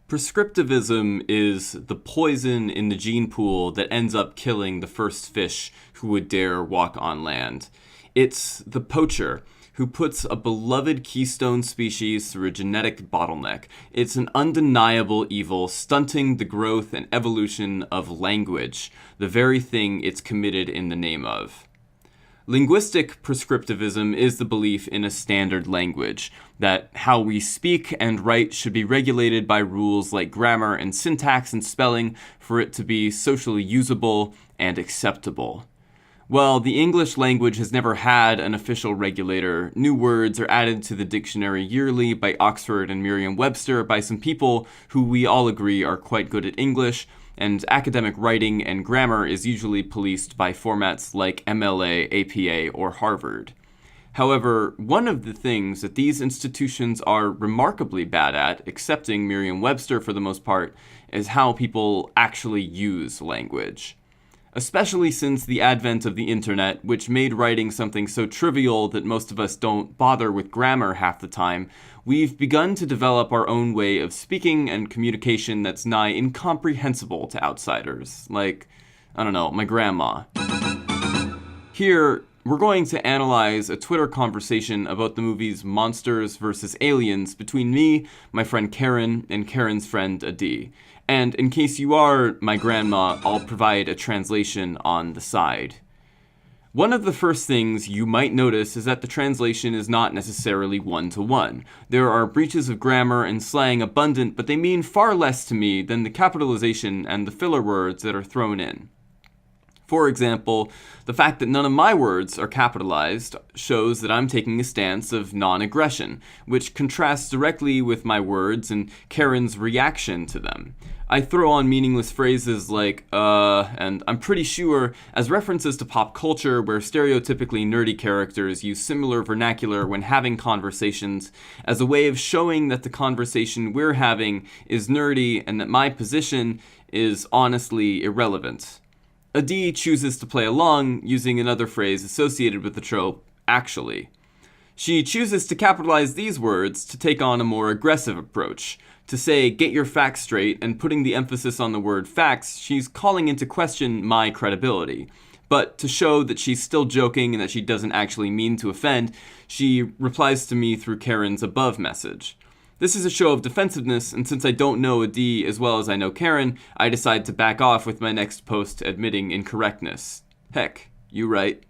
Prescriptivism is the poison in the gene pool that ends up killing the first fish who would dare walk on land. It's the poacher who puts a beloved keystone species through a genetic bottleneck. It's an undeniable evil, stunting the growth and evolution of language, the very thing it's committed in the name of. Linguistic prescriptivism is the belief in a standard language, that how we speak and write should be regulated by rules like grammar and syntax and spelling for it to be socially usable and acceptable. Well, the English language has never had an official regulator. New words are added to the dictionary yearly by Oxford and Merriam-Webster by some people who we all agree are quite good at English, and academic writing and grammar is usually policed by formats like MLA, APA, or Harvard. However, one of the things that these institutions are remarkably bad at, accepting Merriam-Webster for the most part, is how people actually use language. Especially since the advent of the internet, which made writing something so trivial that most of us don't bother with grammar half the time, we've begun to develop our own way of speaking and communication that's nigh incomprehensible to outsiders. Like, I don't know, my grandma. Here, we're going to analyze a Twitter conversation about the movies Monsters vs. Aliens between me, my friend Karen, and Karen's friend Adi. And in case you are my grandma, I'll provide a translation on the side. One of the first things you might notice is that the translation is not necessarily one-to-one. There are breaches of grammar and slang abundant, but they mean far less to me than the capitalization and the filler words that are thrown in. For example, the fact that none of my words are capitalized shows that I'm taking a stance of non-aggression, which contrasts directly with my words and Karen's reaction to them. I throw on meaningless phrases like, and I'm pretty sure as references to pop culture where stereotypically nerdy characters use similar vernacular when having conversations as a way of showing that the conversation we're having is nerdy and that my position is honestly irrelevant. Adi chooses to play along using another phrase associated with the trope, actually. She chooses to capitalize these words to take on a more aggressive approach. To say, get your facts straight, and putting the emphasis on the word facts, she's calling into question my credibility. But to show that she's still joking and that she doesn't actually mean to offend, she replies to me through Karen's above message. This is a show of defensiveness, and since I don't know Adi as well as I know Karen, I decide to back off with my next post admitting incorrectness. Heck, you right.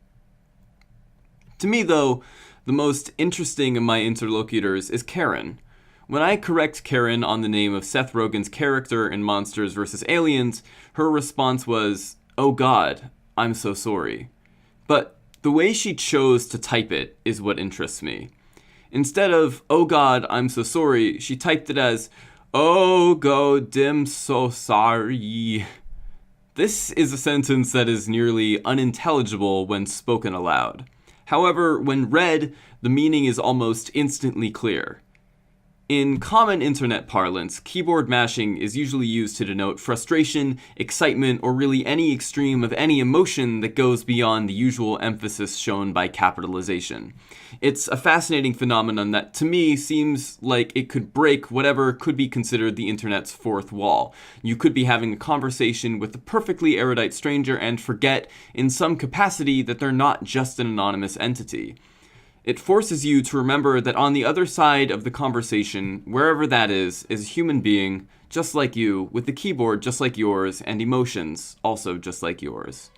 To me, though, the most interesting of my interlocutors is Karen. When I correct Karen on the name of Seth Rogen's character in Monsters vs. Aliens, her response was, "Oh God, I'm so sorry." But the way she chose to type it is what interests me. Instead of, "Oh God, I'm so sorry," she typed it as, "Oh God, I'm so sorry." This is a sentence that is nearly unintelligible when spoken aloud. However, when read, the meaning is almost instantly clear. In common internet parlance, keyboard mashing is usually used to denote frustration, excitement, or really any extreme of any emotion that goes beyond the usual emphasis shown by capitalization. It's a fascinating phenomenon that, to me, seems like it could break whatever could be considered the internet's fourth wall. You could be having a conversation with a perfectly erudite stranger and forget, in some capacity, that they're not just an anonymous entity. It forces you to remember that on the other side of the conversation, wherever that is a human being, just like you, with a keyboard just like yours, and emotions also just like yours.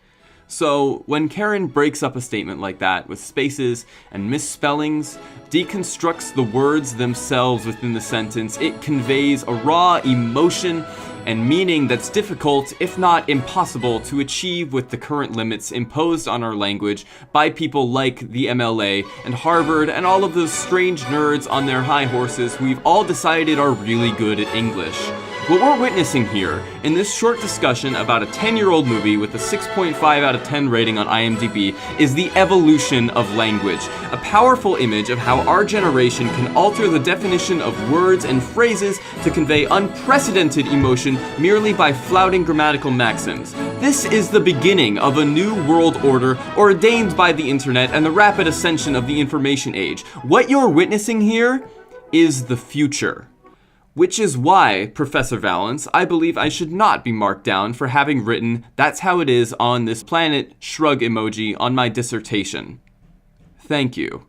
So, when Karen breaks up a statement like that with spaces and misspellings, deconstructs the words themselves within the sentence, it conveys a raw emotion and meaning that's difficult, if not impossible, to achieve with the current limits imposed on our language by people like the MLA and Harvard and all of those strange nerds on their high horses we've all decided are really good at English. What we're witnessing here, in this short discussion about a 10-year-old movie with a 6.5 out of 10 rating on IMDb, is the evolution of language, a powerful image of how our generation can alter the definition of words and phrases to convey unprecedented emotion merely by flouting grammatical maxims. This is the beginning of a new world order ordained by the internet and the rapid ascension of the information age. What you're witnessing here is the future. Which is why, Professor Valance, I believe I should not be marked down for having written "That's how it is on this planet" shrug emoji on my dissertation. Thank you.